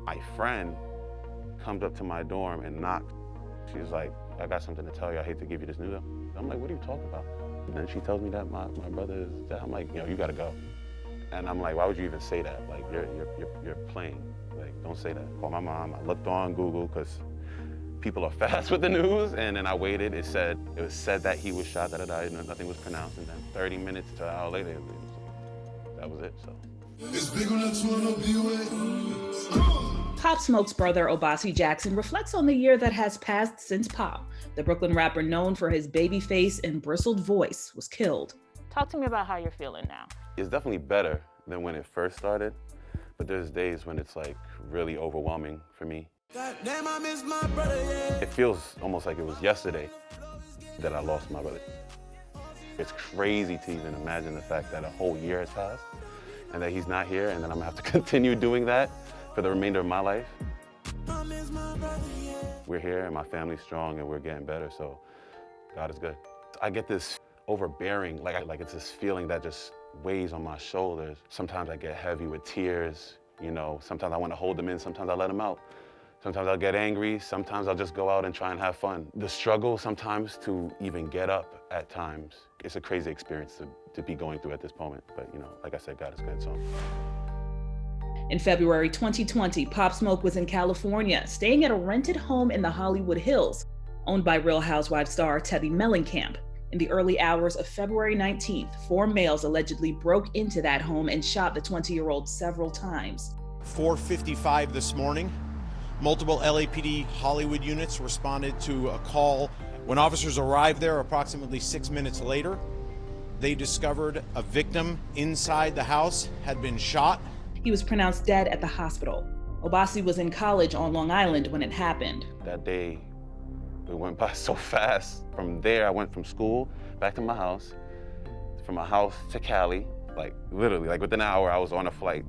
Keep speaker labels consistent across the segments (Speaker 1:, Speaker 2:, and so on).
Speaker 1: My friend comes up to my dorm and knocks. She's like, I got something to tell you. I hate to give you this news. I'm like, what are you talking about? And then she tells me that my brother is dead. I'm like, you gotta go. And I'm like, why would you even say that? Like, you're playing. Like, don't say that. Call my mom. I looked on Google because people are fast with the news, and then I waited. It was said that he was shot, nothing was pronounced, and then 30 minutes to an hour later, that was it, so. It's big enough to be with.
Speaker 2: Pop Smoke's brother, Obasi Jackson, reflects on the year that has passed since Pop, the Brooklyn rapper known for his baby face and bristled voice, was killed.
Speaker 3: Talk to me about how you're feeling now.
Speaker 1: It's definitely better than when it first started, but there's days when it's like really overwhelming for me.
Speaker 4: Damn, I miss my brother, yeah.
Speaker 1: It feels almost like it was yesterday that I lost my brother. It's crazy to even imagine the fact that a whole year has passed and that he's not here, and then I'm gonna have to continue doing that for the remainder of my life.
Speaker 4: I miss my brother, yeah.
Speaker 1: We're here and my family's strong and we're getting better, so God is good. I get this overbearing, like it's this feeling that just weighs on my shoulders. Sometimes I get heavy with tears, sometimes I want to hold them in, sometimes I let them out. Sometimes I'll get angry, sometimes I'll just go out and try and have fun. The struggle sometimes to even get up at times, it's a crazy experience to be going through at this moment. But like I said, God is good, so.
Speaker 2: In February 2020, Pop Smoke was in California, staying at a rented home in the Hollywood Hills, owned by Real Housewives star Tebby Mellencamp. In the early hours of February 19th, 4 males allegedly broke into that home and shot the 20-year-old several times.
Speaker 5: 4:55 this morning, multiple LAPD Hollywood units responded to a call. When officers arrived there approximately 6 minutes later, they discovered a victim inside the house had been shot.
Speaker 2: He was pronounced dead at the hospital. Obasi was in college on Long Island when it happened.
Speaker 1: That day, it went by so fast. From there, I went from school back to my house, from my house to Cali, literally, within an hour, I was on a flight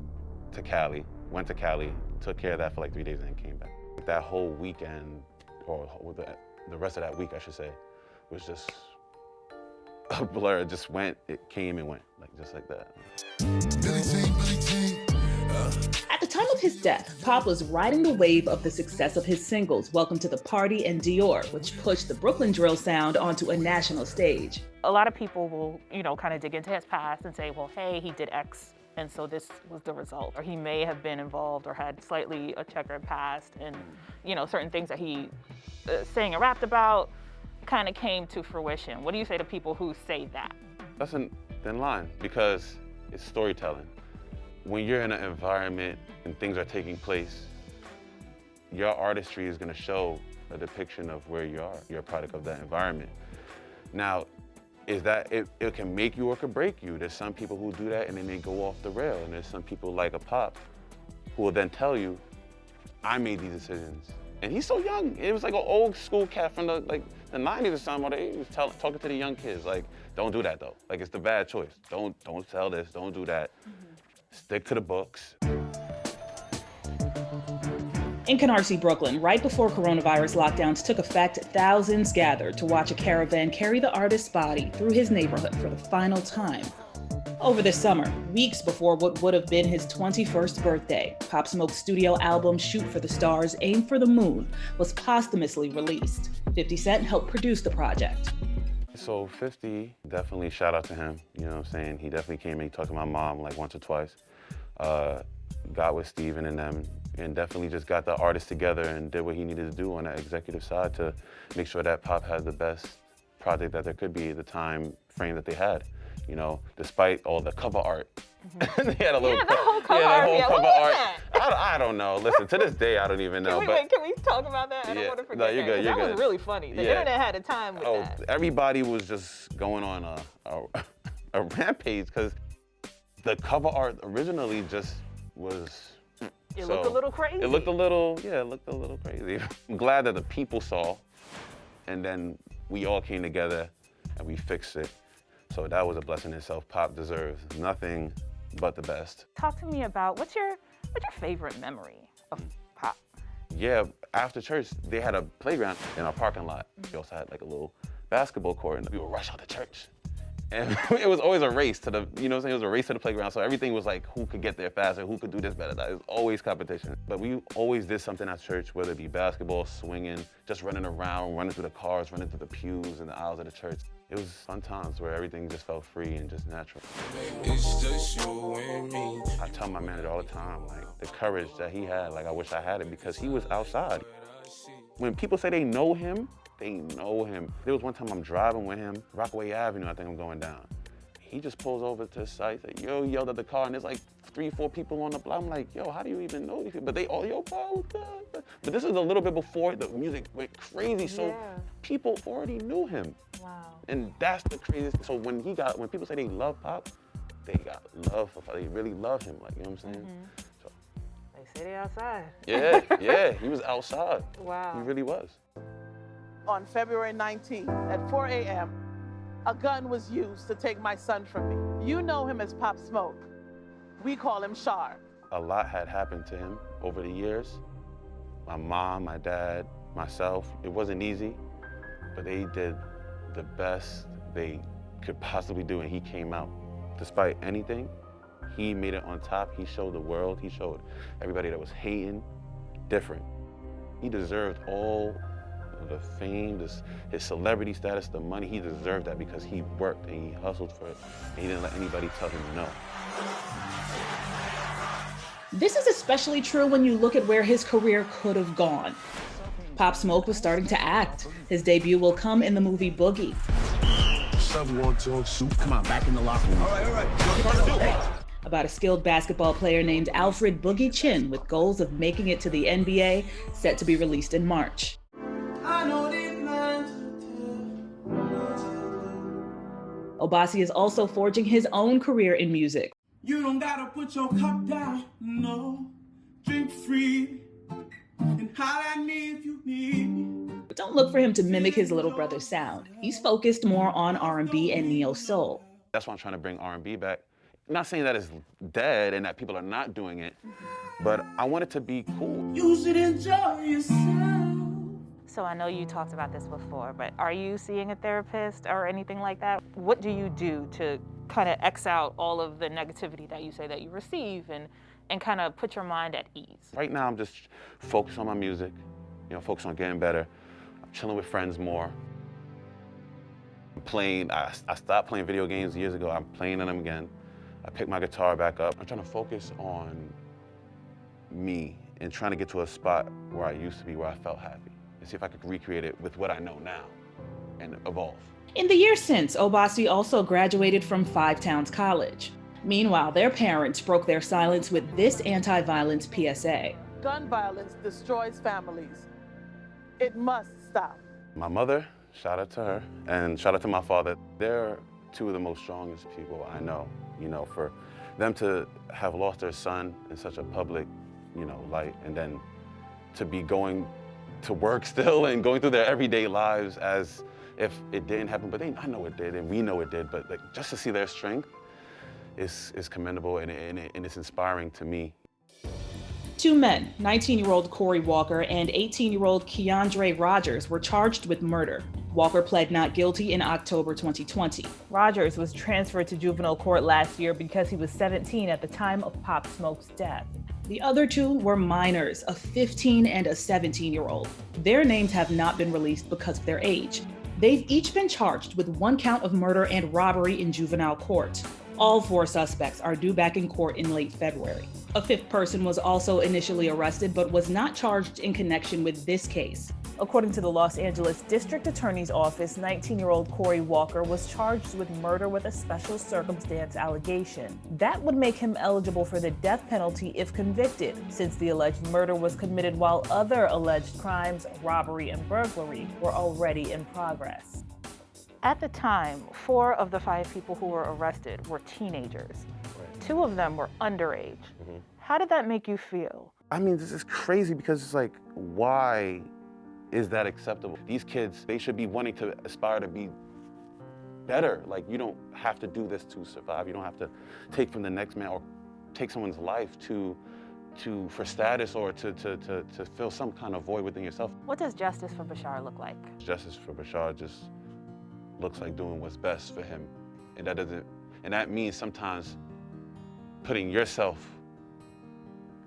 Speaker 1: to Cali, went to Cali, took care of that for 3 days and then came back. That whole weekend, or the rest of that week, I should say, was just a blur. It came and went, just like that.
Speaker 2: At the time of his death, Pop was riding the wave of the success of his singles, Welcome to the Party and Dior, which pushed the Brooklyn drill sound onto a national stage.
Speaker 3: A lot of people will, kind of dig into his past and say, well, hey, he did X, and so this was the result. Or he may have been involved or had slightly a checkered past, and, certain things that he sang and rapped about kind of came to fruition. What do you say to people who say that?
Speaker 1: That's a thin line, because it's storytelling. When you're in an environment and things are taking place, your artistry is going to show a depiction of where you are. You're a product of that environment. Now, is that it can make you or it can break you. There's some people who do that and then they go off the rail, and there's some people like a Pop who will then tell you, I made these decisions. And he's so young. It was like an old school cat from the 90s or something, where he was talking to the young kids, don't do that though. It's the bad choice. Don't tell this, don't do that. Stick to the books.
Speaker 2: In Canarsie, Brooklyn, right before coronavirus lockdowns took effect, thousands gathered to watch a caravan carry the artist's body through his neighborhood for the final time. Over the summer, weeks before what would have been his 21st birthday, Pop Smoke's studio album Shoot for the Stars, Aim for the Moon was posthumously released. 50 Cent helped produce the project.
Speaker 1: So 50, definitely shout out to him, you know what I'm saying? He definitely came and he talked to my mom once or twice. Got with Steven and them, and definitely just got the artists together and did what he needed to do on that executive side to make sure that Pop has the best project that there could be at the time frame that they had. Despite all the cover art. They had a little
Speaker 3: that whole cover art.
Speaker 1: I don't know. Listen, to this day, I don't even know.
Speaker 3: Can we talk about that? I don't want to forget
Speaker 1: you're good. You're
Speaker 3: that
Speaker 1: good.
Speaker 3: was really funny. The internet had a time with that.
Speaker 1: Everybody was just going on a rampage because the cover art originally just was.
Speaker 3: It looked a little crazy.
Speaker 1: It looked a little crazy. I'm glad that the people saw, and then we all came together and we fixed it. So that was a blessing in itself. Pop deserves nothing but the best.
Speaker 3: Talk to me about what's your favorite memory of Pop?
Speaker 1: Yeah, after church, they had a playground in our parking lot. We also had a little basketball court, and we would rush out to church. And it was always a race to the, you know what I'm saying? It was a race to the playground. So everything was like, who could get there faster? Who could do this better? It was always competition. But we always did something at church, whether it be basketball, swinging, just running around, running through the cars, running through the pews and the aisles of the church. It was fun times where everything just felt free and just natural.
Speaker 4: It's just you and me.
Speaker 1: I tell my manager all the time, like, the courage that he had, like, I wish I had it because he was outside. When people say they know him, they know him. There was one time I'm driving with him, Rockaway Avenue, I think I'm going down. He just pulls over to the site, like, yo, he yelled at the car, and there's like 3, 4 people on the block. I'm like, yo, how do you even know these people? But they all, yo, bro, but this is a little bit before the music went crazy, so people already knew him.
Speaker 3: Wow.
Speaker 1: And that's the craziest. So when people say they love Pop, they got love for Pop. They really love him, like, you know what I'm saying? So,
Speaker 3: They say they outside.
Speaker 1: yeah, he was outside.
Speaker 3: Wow.
Speaker 1: He really was.
Speaker 6: On February 19th at 4 a.m., a gun was used to take my son from me. You know him as Pop Smoke. We call him Shar.
Speaker 1: A lot had happened to him over the years. My mom, my dad, myself. It wasn't easy, but they did the best they could possibly do, and he came out. Despite anything, he made it on top. He showed the world. He showed everybody that was hating different. He deserved all the fame, his celebrity status, the money. He deserved that because he worked and he hustled for it, and he didn't let anybody tell him no.
Speaker 2: This is especially true when you look at where his career could have gone. Pop Smoke was starting to act. His debut will come in the movie Boogie.
Speaker 7: Come on, back in the locker room. All right.
Speaker 2: About a skilled basketball player named Alfred Boogie Chin with goals of making it to the NBA, set to be released in March.
Speaker 4: I know these lines
Speaker 2: Obasi is also forging his own career in music.
Speaker 4: You don't gotta put your cup down, no. Drink free and holler at me if you need me.
Speaker 2: But don't look for him to mimic his little brother's sound. He's focused more on R&B and neo-soul.
Speaker 1: That's why I'm trying to bring R&B back. I'm not saying that it's dead and that people are not doing it, but I want it to be cool.
Speaker 4: You should enjoy yourself.
Speaker 3: So I know you talked about this before, but are you seeing a therapist or anything like that? What do you do to kind of X out all of the negativity that you say that you receive and kind of put your mind at ease?
Speaker 1: Right now, I'm just focused on my music, focused on getting better. I'm chilling with friends more. I stopped playing video games years ago. I'm playing them again. I picked my guitar back up. I'm trying to focus on me and trying to get to a spot where I used to be, where I felt happy, and see if I could recreate it with what I know now and evolve.
Speaker 2: In the years since, Obasi also graduated from Five Towns College. Meanwhile, their parents broke their silence with this anti-violence PSA.
Speaker 6: Gun violence destroys families. It must stop.
Speaker 1: My mother, shout out to her, and shout out to my father. They're two of the most strongest people I know. For them to have lost their son in such a public, light, and then to be going to work still and going through their everyday lives as if it didn't happen, but I know it did, and we know it did, but just to see their strength is commendable, and it's inspiring to me.
Speaker 2: Two men, 19-year-old Corey Walker and 18-year-old Keandre Rogers, were charged with murder. Walker pled not guilty in October 2020.
Speaker 3: Rogers was transferred to juvenile court last year because he was 17 at the time of Pop Smoke's death.
Speaker 2: The other two were minors, a 15 and a 17-year-old. Their names have not been released because of their age. They've each been charged with 1 count of murder and robbery in juvenile court. All 4 suspects are due back in court in late February. A 5th person was also initially arrested but was not charged in connection with this case.
Speaker 3: According to the Los Angeles District Attorney's Office, 19-year-old Corey Walker was charged with murder with a special circumstance allegation. That would make him eligible for the death penalty if convicted, since the alleged murder was committed while other alleged crimes, robbery and burglary, were already in progress. At the time, 4 of the 5 people who were arrested were teenagers. 2 of them were underage. How did that make you feel?
Speaker 1: I mean, this is crazy because it's like, why is that acceptable? These kids, they should be wanting to aspire to be better. Like, you don't have to do this to survive. You don't have to take from the next man or take someone's life for status or to fill some kind of void within yourself.
Speaker 3: What does justice for Bashar look like?
Speaker 1: Justice for Bashar just looks like doing what's best for him And that means sometimes putting yourself,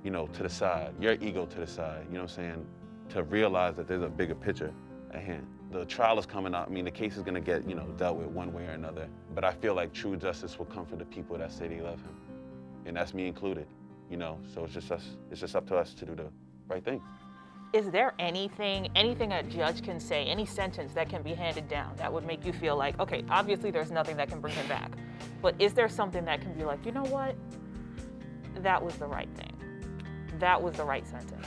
Speaker 1: you know, to the side, your ego to the side, you know what I'm saying? To realize that there's a bigger picture at hand. The trial is coming out. I mean, the case is gonna get, you know, dealt with one way or another. But I feel like true justice will come for the people that say they love him. And that's me included, you know? So it's just up to us to do the right thing.
Speaker 3: Is there anything a judge can say, any sentence that can be handed down that would make you feel like, okay, obviously there's nothing that can bring him back, but is there something that can be like, you know what? That was the right thing. That was the right sentence.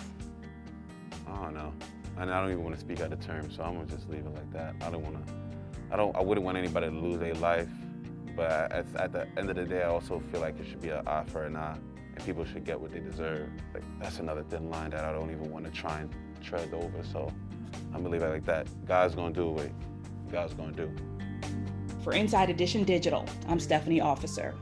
Speaker 1: I don't know. And I don't even want to speak out of term, so I'm gonna just leave it like that. I wouldn't want anybody to lose their life, but at the end of the day, I also feel like it should be an eye for an eye, and people should get what they deserve. Like, that's another thin line that I don't even want to try and tread over, so I'm gonna leave it like that. God's gonna do what God's gonna do.
Speaker 2: For Inside Edition Digital, I'm Stephanie Officer.